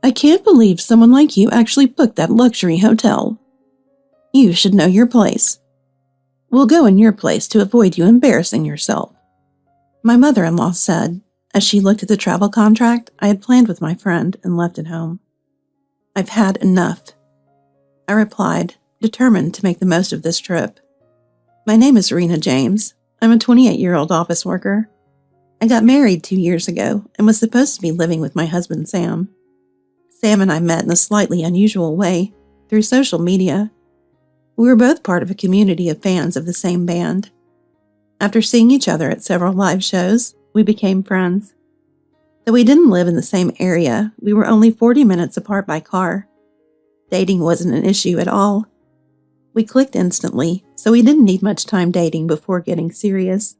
I can't believe someone like you actually booked that luxury hotel. You should know your place. We'll go in your place to avoid you embarrassing yourself," my mother-in-law said as she looked at the travel contract I had planned with my friend and left at home. "I've had enough," I replied, determined to make the most of this trip. "My name is Rena James. I'm a 28-year-old office worker. I got married 2 years ago and was supposed to be living with my husband, Sam. Sam and I met in a slightly unusual way through social media. We were both part of a community of fans of the same band. After seeing each other at several live shows, we became friends. Though we didn't live in the same area, we were only 40 minutes apart by car. Dating wasn't an issue at all. We clicked instantly, so we didn't need much time dating before getting serious.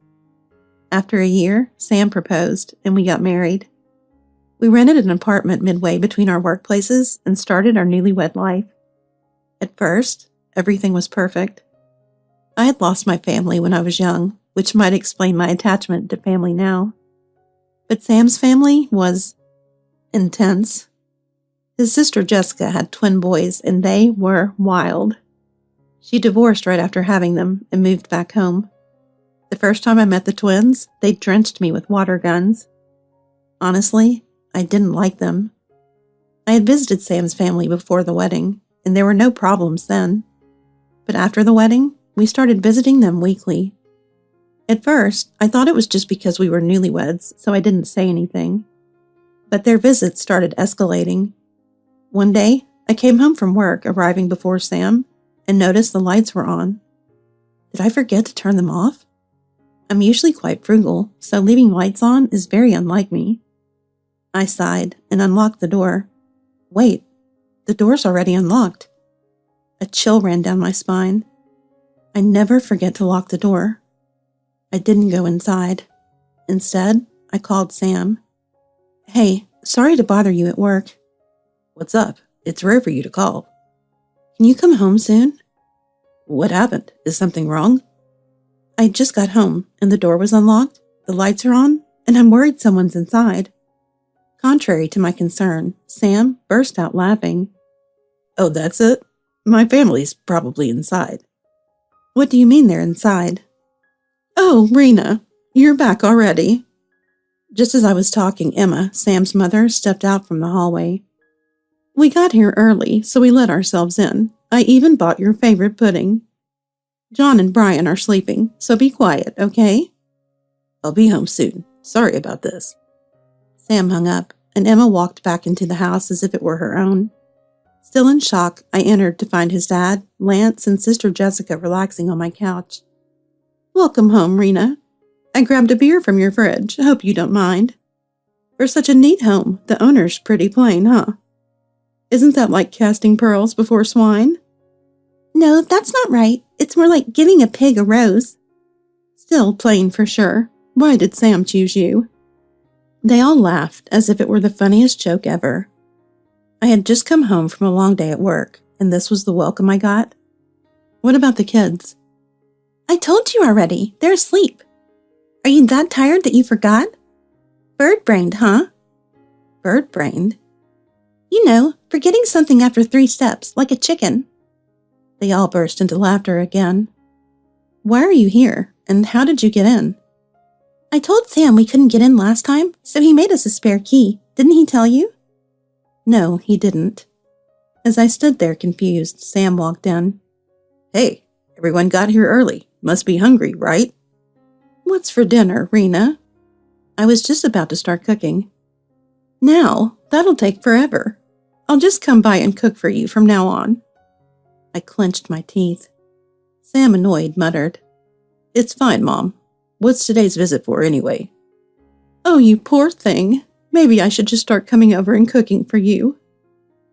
After a year, Sam proposed, and we got married. We rented an apartment midway between our workplaces and started our newlywed life. At first, everything was perfect. I had lost my family when I was young, which might explain my attachment to family now. But Sam's family was intense. His sister Jessica had twin boys, and they were wild. She divorced right after having them and moved back home. The first time I met the twins, they drenched me with water guns. Honestly, I didn't like them. I had visited Sam's family before the wedding, and there were no problems then. But after the wedding, we started visiting them weekly. At first, I thought it was just because we were newlyweds, so I didn't say anything. But their visits started escalating. One day, I came home from work, arriving before Sam, and noticed the lights were on. Did I forget to turn them off? I'm usually quite frugal, so leaving lights on is very unlike me. I sighed and unlocked the door. Wait, the door's already unlocked. A chill ran down my spine. I never forget to lock the door. I didn't go inside. Instead, I called Sam. "Hey, sorry to bother you at work." "What's up? It's rare for you to call." "Can you come home soon?" "What happened? Is something wrong?" "I just got home, and the door was unlocked, the lights are on, and I'm worried someone's inside." Contrary to my concern, Sam burst out laughing. "Oh, that's it? My family's probably inside." "What do you mean they're inside?" "Oh, Rena, you're back already." Just as I was talking, Emma, Sam's mother, stepped out from the hallway. "We got here early, so we let ourselves in. I even bought your favorite pudding. John and Brian are sleeping, so be quiet, okay?" "I'll be home soon. Sorry about this." Sam hung up, and Emma walked back into the house as if it were her own. Still in shock, I entered to find his dad, Lance, and sister Jessica relaxing on my couch. "Welcome home, Rena. I grabbed a beer from your fridge. Hope you don't mind. For such a neat home, the owner's pretty plain, huh? Isn't that like casting pearls before swine?" "No, that's not right. It's more like giving a pig a rose." "Still plain for sure. Why did Sam choose you?" They all laughed as if it were the funniest joke ever. I had just come home from a long day at work, and this was the welcome I got. "What about the kids?" "I told you already. They're asleep. Are you that tired that you forgot? Bird-brained, huh?" "Bird-brained?" "You know, forgetting something after 3 steps, like a chicken." They all burst into laughter again. "Why are you here, and how did you get in?" "I told Sam we couldn't get in last time, so he made us a spare key. Didn't he tell you?" "No, he didn't." As I stood there confused, Sam walked in. "Hey, everyone got here early. Must be hungry, right?" "What's for dinner, Rena?" I was just about to start cooking. "Now? That'll take forever. I'll just come by and cook for you from now on." I clenched my teeth. Sam, annoyed, muttered, "It's fine, Mom. What's today's visit for, anyway?" "Oh, you poor thing. Maybe I should just start coming over and cooking for you."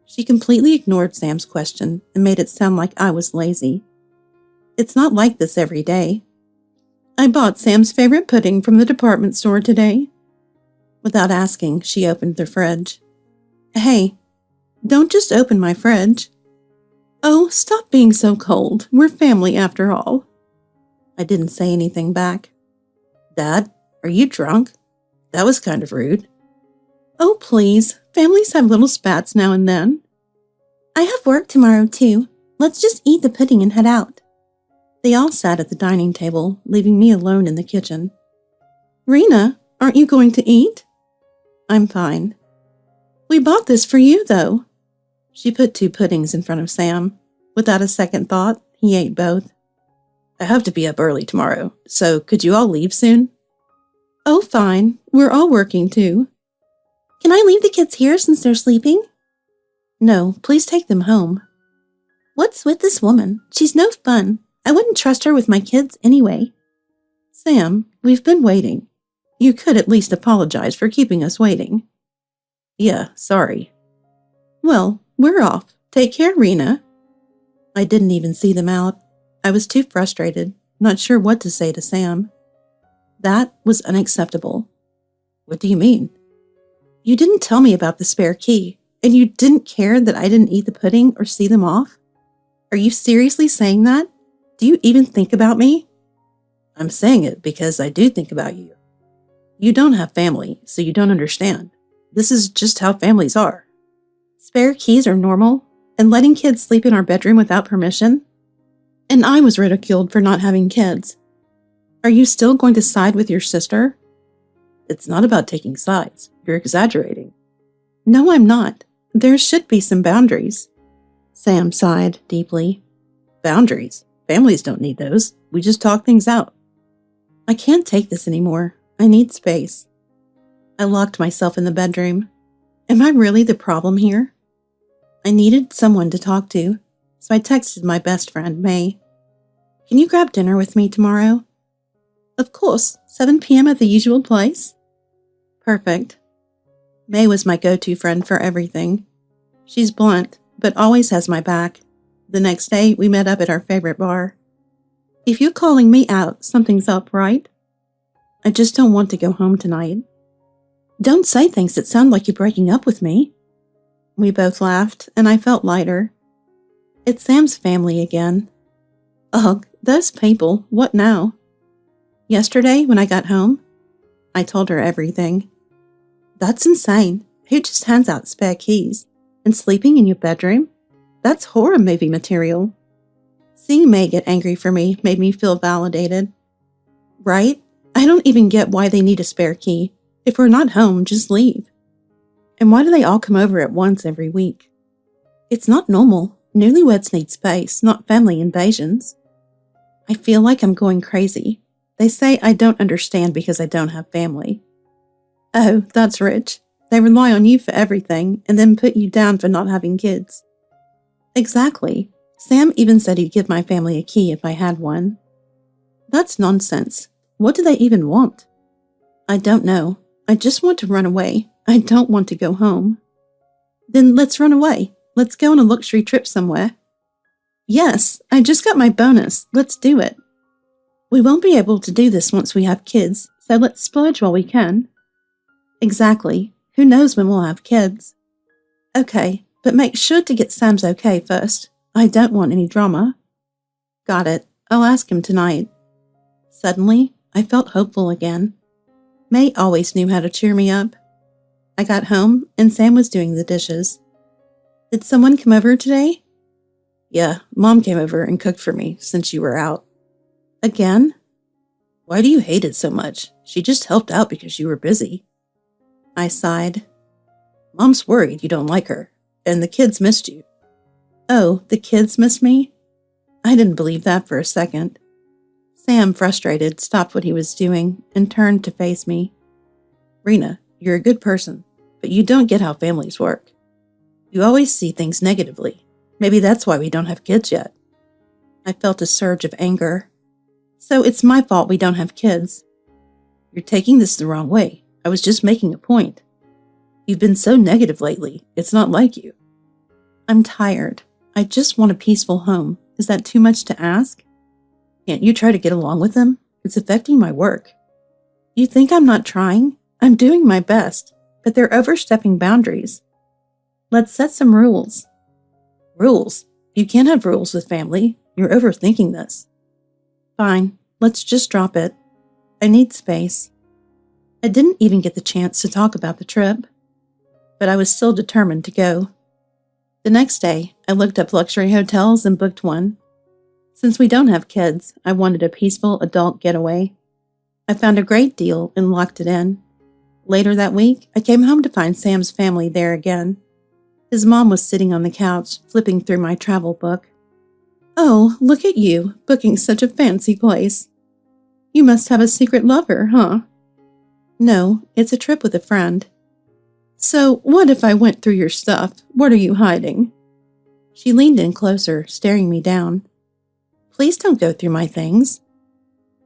She completely ignored Sam's question and made it sound like I was lazy. "It's not like this every day. I bought Sam's favorite pudding from the department store today." Without asking, she opened the fridge. "Hey, don't just open my fridge." "Oh, stop being so cold. We're family after all." I didn't say anything back. "Dad, are you drunk? That was kind of rude." Oh, please. Families have little spats now and then. I have work tomorrow, too. Let's just eat the pudding and head out. They all sat at the dining table, leaving me alone in the kitchen. Rena, aren't you going to eat? I'm fine. We bought this for you, though. She put 2 puddings in front of Sam. Without a second thought, he ate both. I have to be up early tomorrow, so could you all leave soon? Oh, fine. We're all working, too. Can I leave the kids here since they're sleeping? No, please take them home. What's with this woman? She's no fun. I wouldn't trust her with my kids anyway. Sam, we've been waiting. You could at least apologize for keeping us waiting. Yeah, sorry. Well, we're off. Take care, Rena. I didn't even see them out. I was too frustrated, not sure what to say to Sam. That was unacceptable. What do you mean? You didn't tell me about the spare key, and you didn't care that I didn't eat the pudding or see them off? Are you seriously saying that? Do you even think about me? I'm saying it because I do think about you. You don't have family, so you don't understand. This is just how families are. Spare keys are normal, and letting kids sleep in our bedroom without permission? And I was ridiculed for not having kids. Are you still going to side with your sister? It's not about taking sides. You're exaggerating. No, I'm not. There should be some boundaries. Sam sighed deeply. Boundaries? Families don't need those. We just talk things out. I can't take this anymore. I need space. I locked myself in the bedroom. Am I really the problem here? I needed someone to talk to, so I texted my best friend, May. Can you grab dinner with me tomorrow? Of course, 7 p.m. at the usual place. Perfect. May was my go-to friend for everything. She's blunt, but always has my back. The next day, we met up at our favorite bar. If you're calling me out, something's up, right? I just don't want to go home tonight. Don't say things that sound like you're breaking up with me. We both laughed, and I felt lighter. It's Sam's family again. Ugh, those people, what now? Yesterday, when I got home, I told her everything. That's insane. Who just hands out spare keys? And sleeping in your bedroom? That's horror movie material. Seeing May get angry for me made me feel validated. Right? I don't even get why they need a spare key. If we're not home, just leave. And why do they all come over at once every week? It's not normal. Newlyweds need space, not family invasions. I feel like I'm going crazy. They say I don't understand because I don't have family. Oh, that's rich. They rely on you for everything and then put you down for not having kids. Exactly. Sam even said he'd give my family a key if I had one. That's nonsense. What do they even want? I don't know. I just want to run away. I don't want to go home. Then let's run away. Let's go on a luxury trip somewhere. Yes, I just got my bonus. Let's do it. We won't be able to do this once we have kids, so let's splurge while we can. Exactly. Who knows when we'll have kids? Okay, but make sure to get Sam's okay first. I don't want any drama. Got it. I'll ask him tonight. Suddenly, I felt hopeful again. May always knew how to cheer me up. I got home, and Sam was doing the dishes. Did someone come over today? Yeah, Mom came over and cooked for me since you were out. Again? Why do you hate it so much? She just helped out because you were busy. I sighed. Mom's worried you don't like her, and the kids missed you. Oh, the kids missed me? I didn't believe that for a second. Sam, frustrated, stopped what he was doing and turned to face me. Rena, you're a good person, but you don't get how families work. You always see things negatively. Maybe that's why we don't have kids yet. I felt a surge of anger. So it's my fault we don't have kids. You're taking this the wrong way. I was just making a point. You've been so negative lately. It's not like you. I'm tired. I just want a peaceful home. Is that too much to ask? Can't you try to get along with them? It's affecting my work. You think I'm not trying? I'm doing my best, but they're overstepping boundaries. Let's set some rules. Rules? You can't have rules with family. You're overthinking this. Fine, let's just drop it. I need space. I didn't even get the chance to talk about the trip. but I was still determined to go. The next day, I looked up luxury hotels and booked one. Since we don't have kids, I wanted a peaceful adult getaway. I found a great deal and locked it in. Later that week, I came home to find Sam's family there again. His mom was sitting on the couch, flipping through my travel book. "Oh, look at you, booking such a fancy place. You must have a secret lover, huh?" "No, it's a trip with a friend." "So, what if I went through your stuff? What are you hiding?" She leaned in closer, staring me down. "Please don't go through my things."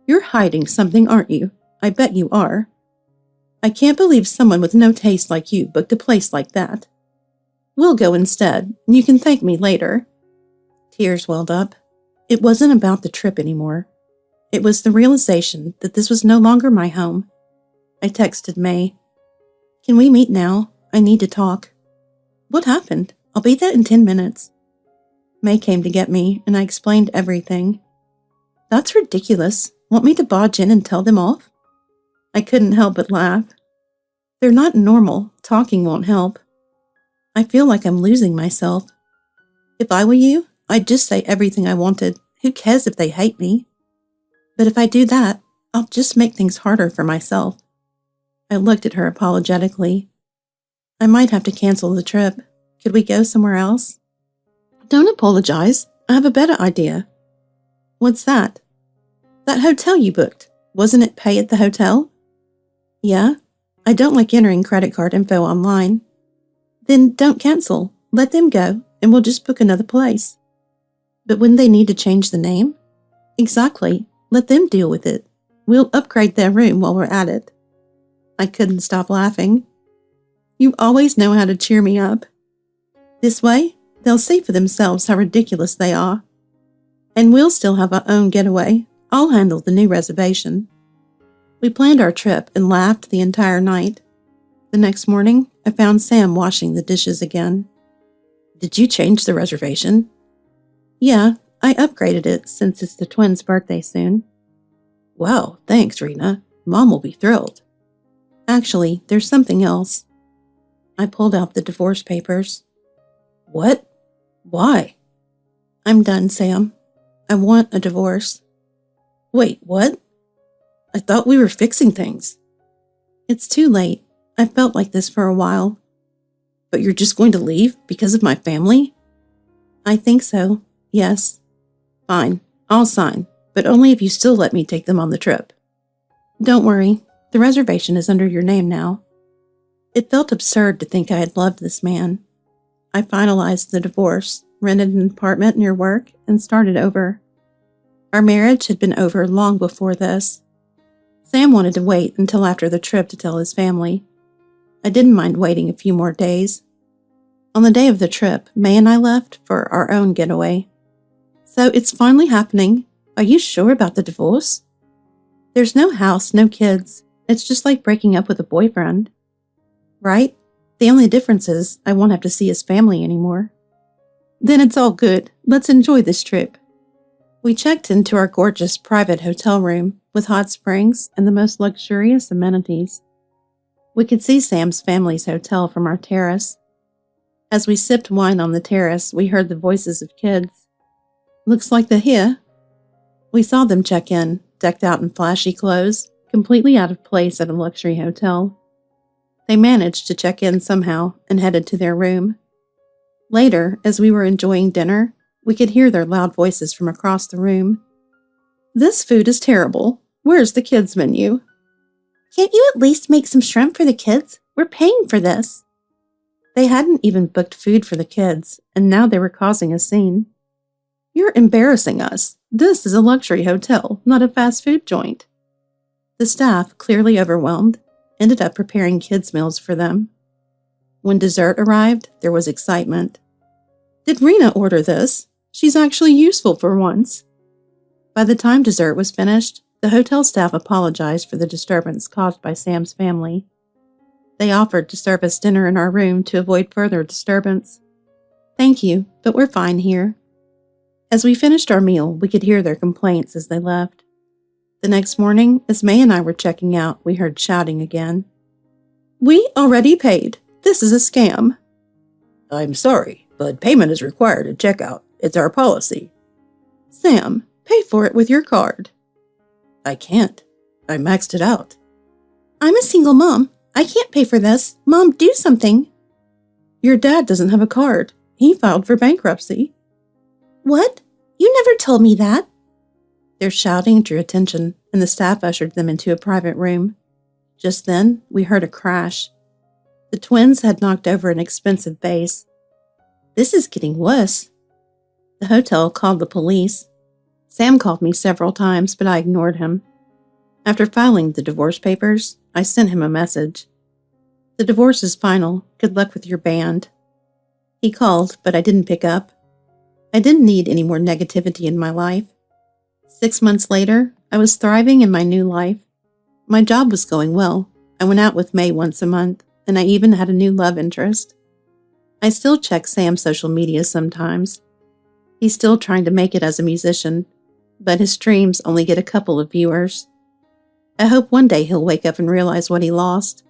"You're hiding something, aren't you? I bet you are. I can't believe someone with no taste like you booked a place like that. We'll go instead. You can thank me later." Tears welled up. It wasn't about the trip anymore. It was the realization that this was no longer my home. I texted May. "Can we meet now? I need to talk." "What happened? I'll be there in 10 minutes. May came to get me, and I explained everything. "That's ridiculous. Want me to barge in and tell them off?" I couldn't help but laugh. "They're not normal. Talking won't help. I feel like I'm losing myself. If I were you, I'd just say everything I wanted. Who cares if they hate me? But if I do that, I'll just make things harder for myself." I looked at her apologetically. "I might have to cancel the trip. Could we go somewhere else?" "Don't apologize. I have a better idea." "What's that?" "That hotel you booked. Wasn't it pay at the hotel?" "Yeah. I don't like entering credit card info online." "Then don't cancel. Let them go, and we'll just book another place." "But wouldn't they need to change the name?" "Exactly. Let them deal with it. We'll upgrade their room while we're at it." I couldn't stop laughing. "You always know how to cheer me up. This way, they'll see for themselves how ridiculous they are. And we'll still have our own getaway. I'll handle the new reservation." We planned our trip and laughed the entire night. The next morning, I found Sam washing the dishes again. "Did you change the reservation?" "Yeah, I upgraded it since it's the twins' birthday soon." "Wow, thanks, Rena. Mom will be thrilled." "Actually, there's something else." I pulled out the divorce papers. "What? Why?" "I'm done, Sam. I want a divorce." "Wait, what? I thought we were fixing things." "It's too late. I've felt like this for a while." "But you're just going to leave because of my family?" "I think so, yes." "Fine, I'll sign, but only if you still let me take them on the trip." "Don't worry. The reservation is under your name now." It felt absurd to think I had loved this man. I finalized the divorce, rented an apartment near work, and started over. Our marriage had been over long before this. Sam wanted to wait until after the trip to tell his family. I didn't mind waiting a few more days. On the day of the trip, May and I left for our own getaway. "So it's finally happening. Are you sure about the divorce?" "There's no house, no kids. It's just like breaking up with a boyfriend." "Right? The only difference is I won't have to see his family anymore." "Then it's all good. Let's enjoy this trip." We checked into our gorgeous private hotel room with hot springs and the most luxurious amenities. We could see Sam's family's hotel from our terrace. As we sipped wine on the terrace, we heard the voices of kids. "Looks like they're here." We saw them check in, decked out in flashy clothes, completely out of place at a luxury hotel. They managed to check in somehow and headed to their room. Later, as we were enjoying dinner, we could hear their loud voices from across the room. "This food is terrible. Where's the kids' menu?" "Can't you at least make some shrimp for the kids? We're paying for this." They hadn't even booked food for the kids, and now they were causing a scene. "You're embarrassing us. This is a luxury hotel, not a fast food joint." The staff, clearly overwhelmed, ended up preparing kids' meals for them. When dessert arrived, there was excitement. "Did Rena order this? She's actually useful for once." By the time dessert was finished, the hotel staff apologized for the disturbance caused by Sam's family. They offered to serve us dinner in our room to avoid further disturbance. "Thank you, but we're fine here." As we finished our meal, we could hear their complaints as they left. The next morning, as May and I were checking out, we heard shouting again. "We already paid. This is a scam. I'm sorry, but payment is required at checkout. It's our policy. Sam, pay for it with your card. I can't. I maxed it out. I'm a single mom. I can't pay for this. Mom, do something. Your dad doesn't have a card. He filed for bankruptcy. What? You never told me that. Their shouting drew attention, and the staff ushered them into a private room. Just then, we heard a crash. The twins had knocked over an expensive vase. This is getting worse. The hotel called the police. Sam called me several times, but I ignored him. After filing the divorce papers, I sent him a message. The divorce is final. Good luck with your band. He called, but I didn't pick up. I didn't need any more negativity in my life. 6 months later, I was thriving in my new life. My job was going well. I went out with May once a month, and I even had a new love interest. I still check Sam's social media sometimes. He's still trying to make it as a musician, but his streams only get a couple of viewers. I hope one day he'll wake up and realize what he lost.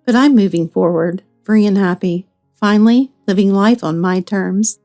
But I'm moving forward, free and happy, finally living life on my terms.